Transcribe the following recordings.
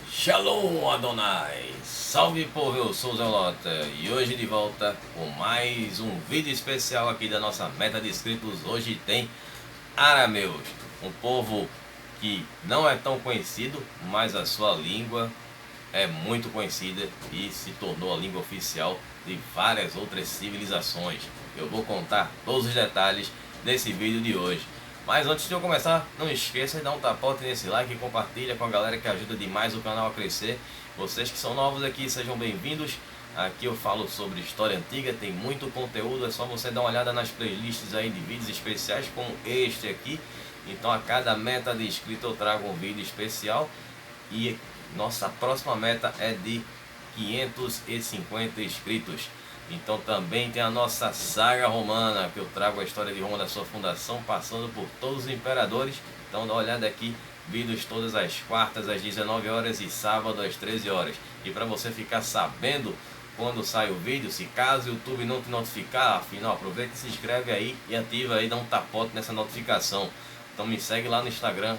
Shalom Adonai, salve povo, eu sou o Zelota e hoje de volta com mais um vídeo especial aqui da nossa meta de inscritos. Hoje tem arameus, um povo que não é tão conhecido, mas a sua língua é muito conhecida e se tornou a língua oficial de várias outras civilizações. Eu vou contar todos os detalhes nesse vídeo de hoje. Mas antes de eu começar, não esqueça de dar um tapote nesse like e compartilha com a galera que ajuda demais o canal a crescer. Vocês que são novos aqui, sejam bem-vindos. Aqui eu falo sobre história antiga, tem muito conteúdo, é só você dar uma olhada nas playlists aí de vídeos especiais como este aqui. Então a cada meta de inscrito eu trago um vídeo especial e nossa próxima meta é de 550 inscritos. Então também tem a nossa saga romana, que eu trago a história de Roma da sua fundação, passando por todos os imperadores. Então dá uma olhada aqui, vídeos todas as quartas às 19 horas e sábado às 13 horas. E para você ficar sabendo quando sai o vídeo, se caso o YouTube não te notificar, afinal aproveita e se inscreve aí e ativa aí, dá um tapote nessa notificação. Então me segue lá no Instagram,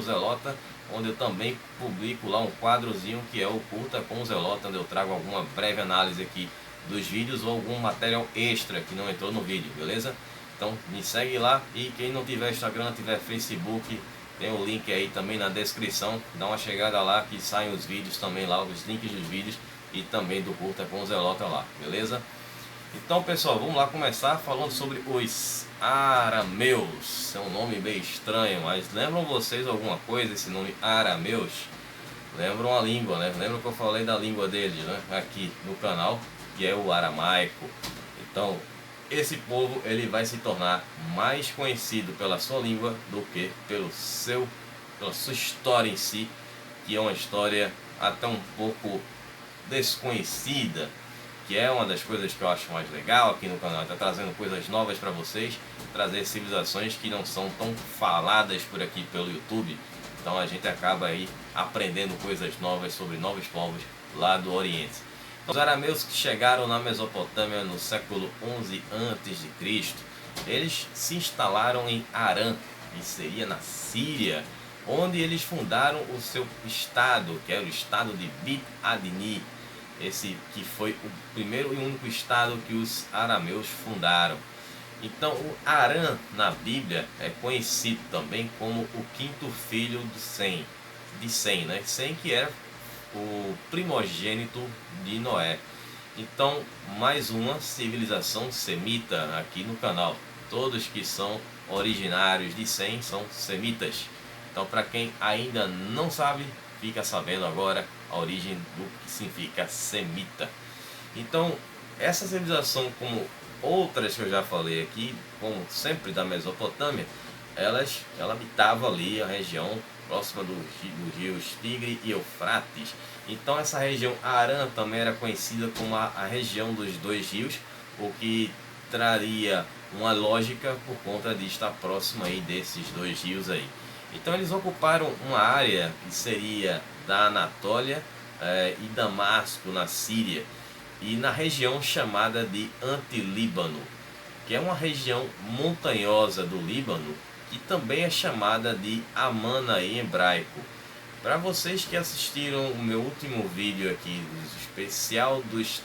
@zelota, onde eu também publico lá um quadrozinho que é o Curta com o Zelota, onde eu trago alguma breve análise aqui dos vídeos ou algum material extra que não entrou no vídeo, beleza? Então me segue lá e quem não tiver Instagram, tiver Facebook, tem o link aí também na descrição, dá uma chegada lá que saem os vídeos também lá, os links dos vídeos e também do Curta com o Zelota lá, beleza? Então pessoal, vamos lá começar falando sobre os arameus. É um nome bem estranho, mas lembram vocês alguma coisa esse nome arameus? Lembram a língua, né? Lembram que eu falei da língua deles, né? Aqui no canal, que é o aramaico. Então esse povo ele vai se tornar mais conhecido pela sua língua do que pela sua história em si, que é uma história até um pouco desconhecida, que é uma das coisas que eu acho mais legal aqui no canal, está trazendo coisas novas para vocês, trazer civilizações que não são tão faladas por aqui pelo YouTube. Então a gente acaba aí aprendendo coisas novas sobre novos povos lá do Oriente. Os arameus que chegaram na Mesopotâmia no século 11 a.C., eles se instalaram em Harã, que seria na Síria, onde eles fundaram o seu estado, que era o estado de Bit Adini, esse que foi o primeiro e único estado que os arameus fundaram. Então o Harã na Bíblia é conhecido também como o quinto filho de Sem, né? Sem que era o primogênito de Noé. Então mais uma civilização semita aqui no canal. Todos que são originários de Sem são semitas. Então para quem ainda não sabe, fica sabendo agora a origem do que significa semita. Então essa civilização, como outras que eu já falei aqui, como sempre da Mesopotâmia, ela habitava ali a região próxima dos rios Tigre e Eufrates. Então essa região Harã também era conhecida como a região dos dois rios, o que traria uma lógica por conta de estar próximo aí desses dois rios aí. Então eles ocuparam uma área que seria da Anatólia e Damasco na Síria, e na região chamada de Antilíbano, que é uma região montanhosa do Líbano, que também é chamada de Amana em hebraico. Para vocês que assistiram o meu último vídeo aqui, especial dos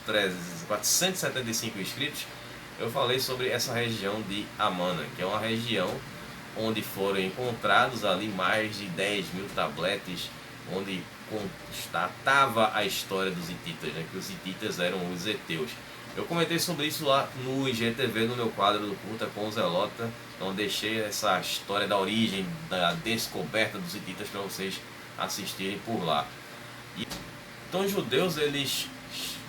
475 inscritos, eu falei sobre essa região de Amana, que é uma região onde foram encontrados ali mais de 10.000 tabletes, onde constatava a história dos hititas, né? Que os hititas eram os heteus. Eu comentei sobre isso lá no IGTV, no meu quadro do Curta com o Zelota. Então deixei essa história da origem, da descoberta dos hititas para vocês assistirem por lá. Então os judeus eles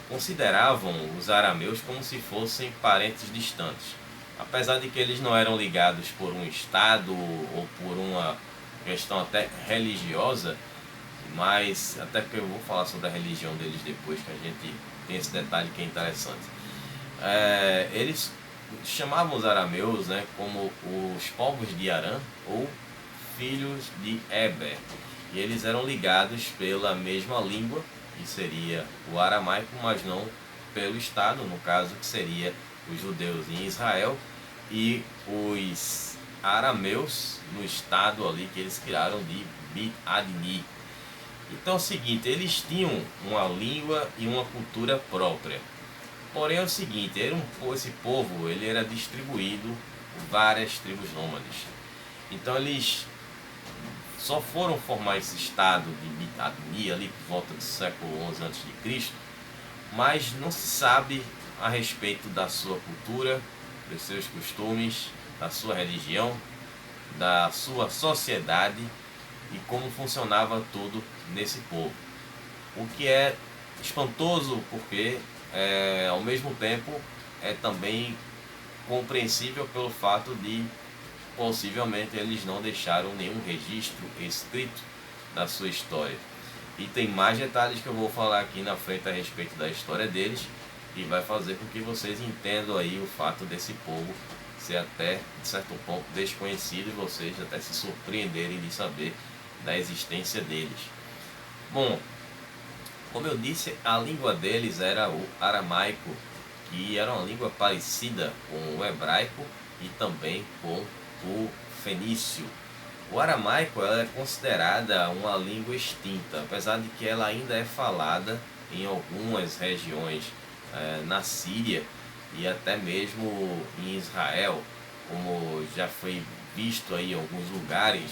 consideravam os arameus como se fossem parentes distantes. Apesar de que eles não eram ligados por um estado ou por uma questão até religiosa, mas até que eu vou falar sobre a religião deles depois, que a gente tem esse detalhe que é interessante. Eles chamavam os arameus, né, como os povos de Harã ou filhos de Eber, e eles eram ligados pela mesma língua, que seria o aramaico, mas não pelo Estado, no caso que seria os judeus em Israel e os arameus no estado ali que eles criaram de Bit Adni. Então é o seguinte, eles tinham uma língua e uma cultura própria. Porém é o seguinte, esse povo ele era distribuído por várias tribos nômades. Então eles só foram formar esse estado de Bit Adni ali por volta do século XI a.C., mas não se sabe a respeito da sua cultura, dos seus costumes, da sua religião, da sua sociedade e como funcionava tudo nesse povo. O que é espantoso porque ao mesmo tempo é também compreensível pelo fato de possivelmente eles não deixaram nenhum registro escrito da sua história. E tem mais detalhes que eu vou falar aqui na frente a respeito da história deles e vai fazer com que vocês entendam aí o fato desse povo ser até, de certo ponto, desconhecido e vocês até se surpreenderem de saber da existência deles. Bom, como eu disse, a língua deles era o aramaico, que era uma língua parecida com o hebraico e também com o fenício. O aramaico ela é considerada uma língua extinta, apesar de que ela ainda é falada em algumas regiões na Síria e até mesmo em Israel, como já foi visto aí em alguns lugares,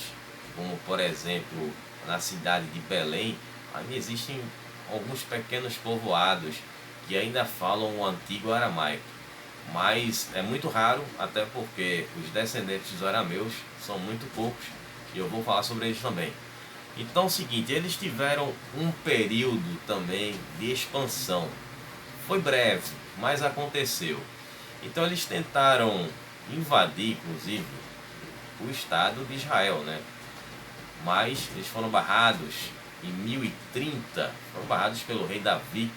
como por exemplo na cidade de Belém, ainda existem alguns pequenos povoados que ainda falam o antigo aramaico, mas é muito raro, até porque os descendentes dos arameus são muito poucos e eu vou falar sobre eles também. Então é o seguinte, eles tiveram um período também de expansão. Foi breve, mas aconteceu. Então eles tentaram invadir, inclusive, o Estado de Israel, né? Mas eles foram barrados em 1030, foram barrados pelo rei Davi,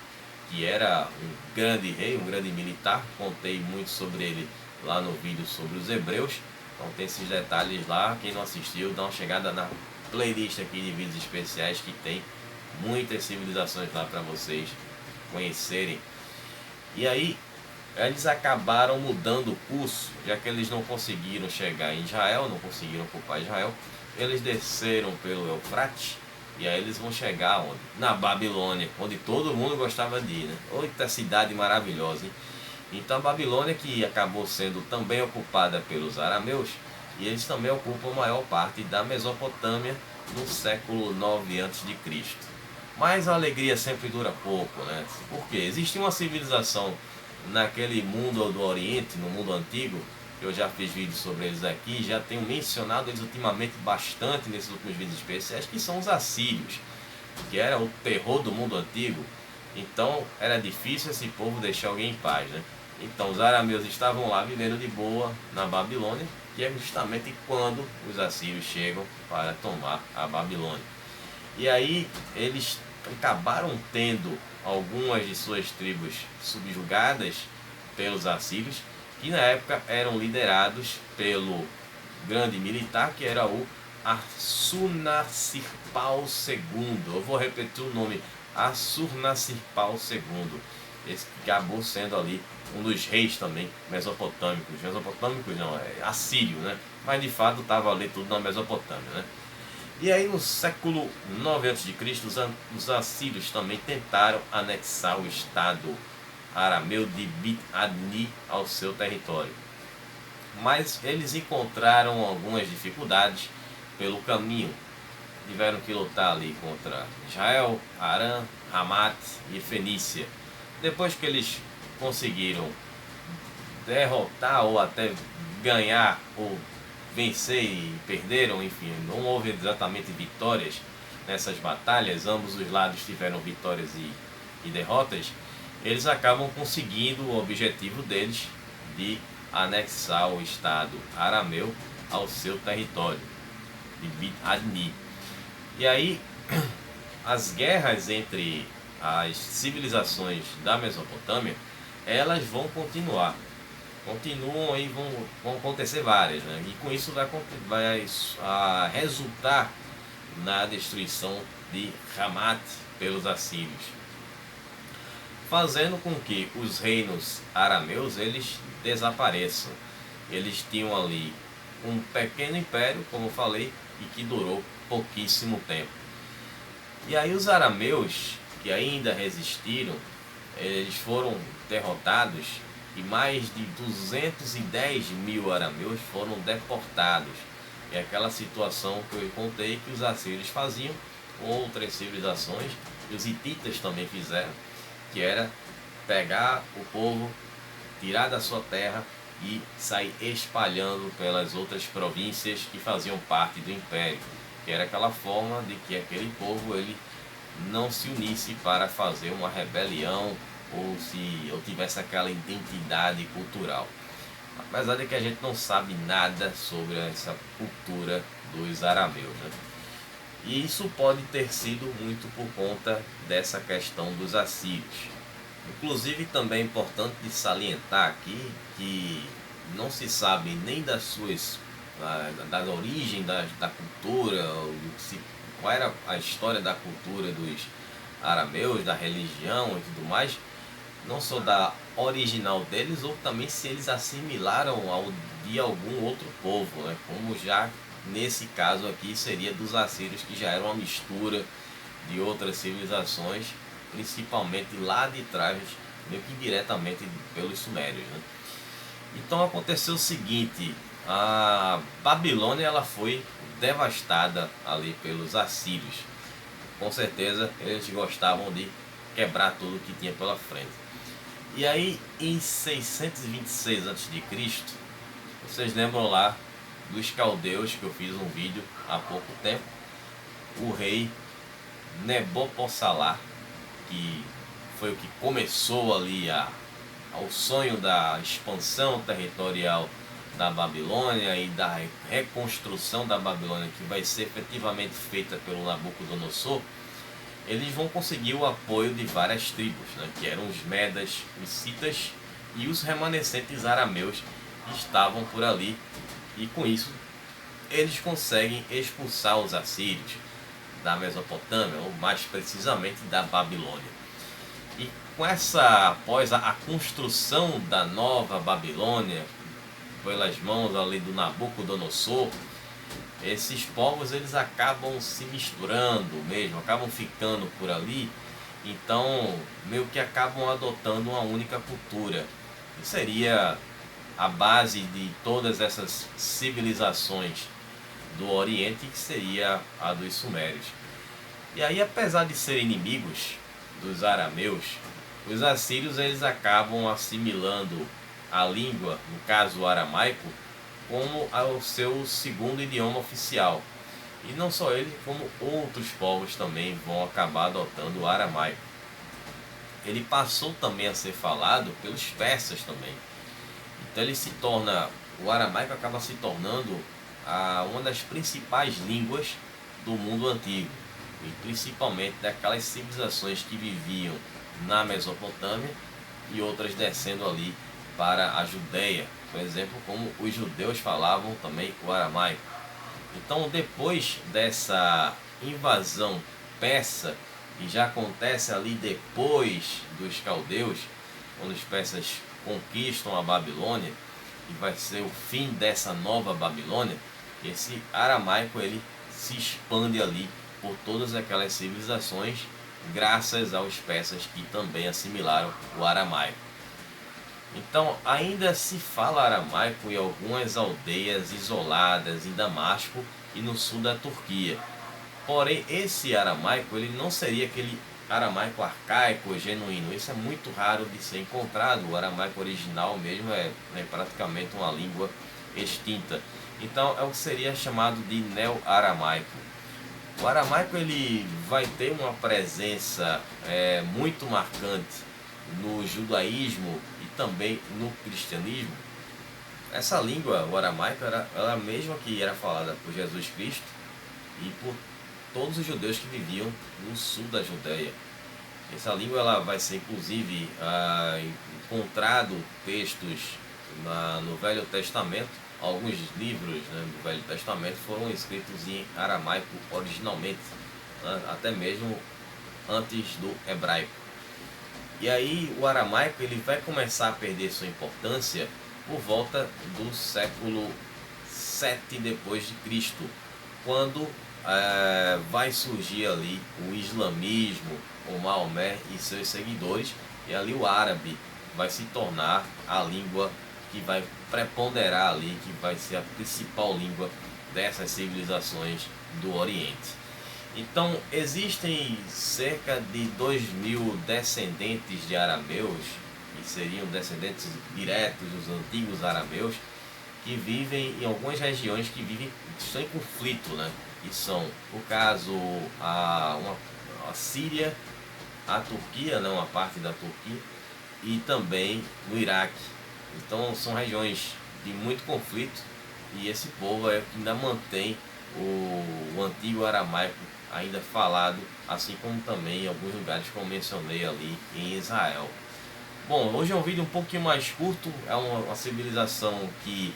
que era um grande rei, um grande militar. Contei muito sobre ele lá no vídeo sobre os hebreus. Então tem esses detalhes lá, quem não assistiu, dá uma chegada na playlist aqui de vídeos especiais que tem muitas civilizações lá para vocês conhecerem. E aí eles acabaram mudando o curso, já que eles não conseguiram chegar em Israel, não conseguiram ocupar Israel, eles desceram pelo Eufrates e aí eles vão chegar onde? Na Babilônia, onde todo mundo gostava de ir, né? Outra cidade maravilhosa, hein? Então a Babilônia, que acabou sendo também ocupada pelos arameus, e eles também ocupam a maior parte da Mesopotâmia no século IX a.C. Mas a alegria sempre dura pouco, né? Porque existe uma civilização naquele mundo do Oriente, no mundo antigo, que eu já fiz vídeos sobre eles aqui, já tenho mencionado eles ultimamente bastante nesses últimos vídeos especiais, que são os assírios, que era o terror do mundo antigo. Então era difícil esse povo deixar alguém em paz, né? Então os arameus estavam lá vivendo de boa na Babilônia, que é justamente quando os assírios chegam para tomar a Babilônia. E aí eles acabaram tendo algumas de suas tribos subjugadas pelos assírios, que na época eram liderados pelo grande militar, que era o Assurnasirpal II. Eu vou repetir o nome, Assurnasirpal II. Esse que acabou sendo ali um dos reis também mesopotâmicos. Mesopotâmicos não, é assírio, né? Mas de fato estava ali tudo na Mesopotâmia, né? E aí no século IX a.C., os assírios também tentaram anexar o estado arameu de Bit Adni ao seu território. Mas eles encontraram algumas dificuldades pelo caminho. Tiveram que lutar ali contra Israel, Arã, Hamat e Fenícia. Depois que eles conseguiram derrotar ou até ganhar ou vencer e perderam, enfim, não houve exatamente vitórias nessas batalhas, ambos os lados tiveram vitórias e derrotas, eles acabam conseguindo o objetivo deles de anexar o estado arameu ao seu território, de Bit Adni. E aí, as guerras entre as civilizações da Mesopotâmia, elas vão continuam e vão acontecer várias, né? E com isso vai resultar na destruição de Hamat pelos assírios. fazendo com que os reinos arameus eles desapareçam. Eles tinham ali um pequeno império, como eu falei, e que durou pouquíssimo tempo. E aí os arameus, que ainda resistiram, eles foram derrotados e mais de 210 mil arameus foram deportados. É aquela situação que eu contei que os assírios faziam, outras civilizações, e os hititas também fizeram, que era pegar o povo, tirar da sua terra e sair espalhando pelas outras províncias que faziam parte do império, que era aquela forma de que aquele povo ele não se unisse para fazer uma rebelião ou tivesse aquela identidade cultural. Apesar de que a gente não sabe nada sobre essa cultura dos arameus, né? E isso pode ter sido muito por conta dessa questão dos assírios. Inclusive também é importante de salientar aqui que não se sabe nem das suas da origem da cultura, qual era a história da cultura dos arameus, da religião e tudo mais, não só da original deles, ou também se eles assimilaram de algum outro povo, né? Como já nesse caso aqui seria dos assírios, que já era uma mistura de outras civilizações, principalmente lá de trás, meio que diretamente pelos sumérios, né? Então aconteceu o seguinte: a Babilônia ela foi devastada ali pelos assírios. Com certeza eles gostavam de quebrar tudo que tinha pela frente. E aí em 626 a.C., vocês lembram lá dos caldeus que eu fiz um vídeo há pouco tempo, o rei Nebopossalar, que foi o que começou ali ao sonho da expansão territorial da Babilônia e da reconstrução da Babilônia, que vai ser efetivamente feita pelo Nabucodonosor. Eles vão conseguir o apoio de várias tribos, né, que eram os medas, os citas e os remanescentes arameus que estavam por ali, e com isso eles conseguem expulsar os assírios da Mesopotâmia, ou mais precisamente da Babilônia. E com essa, após a construção da nova Babilônia pelas mãos ali do Nabucodonosor, esses povos eles acabam se misturando mesmo, acabam ficando por ali, então meio que acabam adotando uma única cultura, que seria a base de todas essas civilizações do Oriente, que seria a dos sumérios. E aí, apesar de serem inimigos dos arameus, os assírios eles acabam assimilando a língua, no caso o aramaico, como o seu segundo idioma oficial. E não só ele, como outros povos também vão acabar adotando o aramaico. Ele passou também a ser falado pelos persas também. Então ele se torna, o aramaico acaba se tornando uma das principais línguas do mundo antigo, e principalmente daquelas civilizações que viviam na Mesopotâmia e outras descendo ali para a Judéia, por exemplo, como os judeus falavam também o aramaico. Então, depois dessa invasão persa, que já acontece ali depois dos caldeus, quando os persas conquistam a Babilônia, e vai ser o fim dessa nova Babilônia, esse aramaico ele se expande ali por todas aquelas civilizações, graças aos persas que também assimilaram o aramaico. Então ainda se fala aramaico em algumas aldeias isoladas em Damasco e no sul da Turquia. Porém, esse aramaico ele não seria aquele aramaico arcaico, genuíno. Isso é muito raro de ser encontrado. O aramaico original mesmo é praticamente uma língua extinta. Então é o que seria chamado de neo-aramaico. O aramaico ele vai ter uma presença muito marcante no judaísmo e também no cristianismo. Essa língua, o aramaico, era a mesma que era falada por Jesus Cristo e por todos os judeus que viviam no sul da Judéia. Essa língua ela vai ser inclusive encontrado textos no Velho Testamento. Alguns livros, né, do Velho Testamento foram escritos em aramaico originalmente, né, até mesmo antes do hebraico. E aí o aramaico ele vai começar a perder sua importância por volta do século 7 depois de Cristo, quando vai surgir ali o islamismo, o Maomé e seus seguidores, e ali o árabe vai se tornar a língua que vai preponderar ali, que vai ser a principal língua dessas civilizações do Oriente. Então existem cerca de 2.000 descendentes de arameus, que seriam descendentes diretos dos antigos arameus, que vivem em algumas regiões que estão em conflito, né? E são, por caso, a Síria, a Turquia, não, a parte da Turquia, e também no Iraque. Então são regiões de muito conflito, e esse povo é que ainda mantém o antigo aramaico ainda falado, assim como também em alguns lugares como mencionei ali em Israel. Bom, hoje é um vídeo um pouquinho mais curto, é uma civilização que,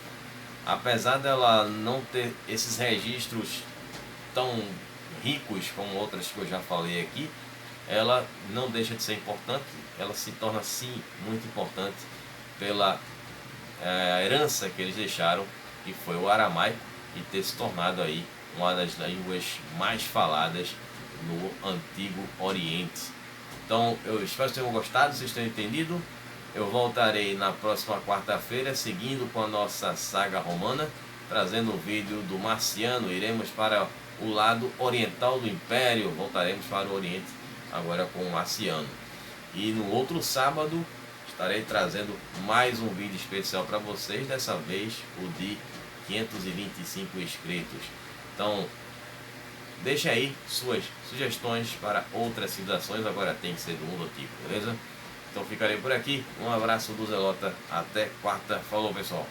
apesar dela não ter esses registros tão ricos como outras que eu já falei aqui, ela não deixa de ser importante, ela se torna sim muito importante pela herança que eles deixaram, que foi o aramaico, e ter se tornado aí uma das línguas mais faladas no Antigo Oriente. Então eu espero que tenham gostado, vocês tenham entendido. Eu voltarei na próxima quarta-feira, seguindo com a nossa saga romana, trazendo o vídeo do Marciano. Iremos para o lado oriental do Império, voltaremos para o Oriente agora com o Marciano. E no outro sábado estarei trazendo mais um vídeo especial para vocês, dessa vez o de 525 inscritos. Então deixe aí suas sugestões para outras civilizações, agora tem que ser do mundo antigo, beleza? Então ficarei por aqui, um abraço do Zelota, até quarta, falou pessoal!